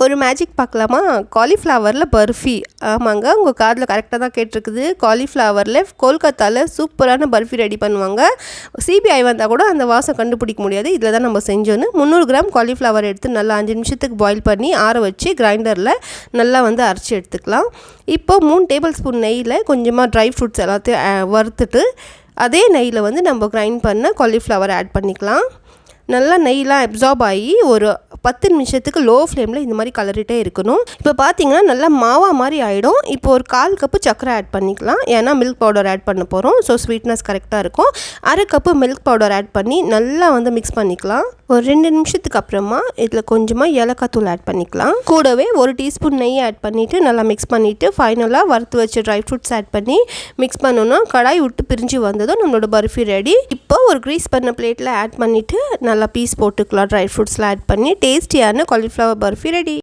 ஒரு மேஜிக் பார்க்கலாமா? காலிஃப்ளவரில் பர்ஃபி. ஆமாங்க, உங்கள் காதில் கரெக்டாக தான் கேட்டிருக்குது. காலிஃப்ளவரில் கொல்கத்தாவில் சூப்பரான பர்ஃபி ரெடி பண்ணுவாங்க. சிபிஐ வந்தால் கூட அந்த வாசம் கண்டுபிடிக்க முடியாது. இதில் தான் நம்ம செஞ்சோன்னு 300 கிராம் காலிஃப்ளவர் எடுத்து நல்லா 5 நிமிஷத்துக்கு பாயில் பண்ணி ஆற வச்சு கிரைண்டரில் நல்லா அரைச்சி எடுத்துக்கலாம். இப்போ 3 டேபிள் ஸ்பூன் நெய்யில் கொஞ்சமாக ட்ரை ஃப்ரூட்ஸ் எல்லாத்தையும் வறுத்துட்டு அதே நெய்யில் நம்ம கிரைண்ட் பண்ண காலிஃப்ளவர் ஆட் பண்ணிக்கலாம். நல்லா நெய்லாம் அப்சார்ப் ஆகி ஒரு 10 நிமிஷத்துக்கு லோ ஃப்ளேமில் இந்த மாதிரி கலரிட்டே இருக்கணும். இப்போ பார்த்தீங்கன்னா நல்லா மாவா மாதிரி ஆகிடும். இப்போ ஒரு 1/4 கப்பு சர்க்கரை ஆட் பண்ணிக்கலாம். ஏன்னா மில்க் பவுடர் ஆட் பண்ண போகிறோம். ஸோ ஸ்வீட்னஸ் கரெக்டாக இருக்கும். 1/2 கப்பு மில்க் பவுடர் ஆட் பண்ணி நல்லா மிக்ஸ் பண்ணிக்கலாம். ஒரு 2 நிமிஷத்துக்கு அப்புறமா இதில் கொஞ்சமாக ஏலக்காய் தூள் ஆட் பண்ணிக்கலாம். கூடவே 1 டீஸ்பூன் நெய் ஆட் பண்ணிவிட்டு நல்லா மிக்ஸ் பண்ணிவிட்டு ஃபைனலாக வறுத்து வச்ச ட்ரை ஃப்ரூட்ஸ் ஆட் பண்ணி மிக்ஸ் பண்ணோன்னா கடாய் விட்டு பிரிஞ்சு வந்ததும் நம்மளோட பர்ஃபி ரெடி. இப்போ ஒரு க்ரீஸ் பண்ண பிளேட்டில் ஆட் பண்ணிவிட்டு நல்லா பீஸ் போட்டுக்கலாம். ட்ரை ஃப்ரூட்ஸ்லாம் ஆட் பண்ணி டேஸ்டியான காலிஃப்ளவர் பர்ஃபி ரெடி.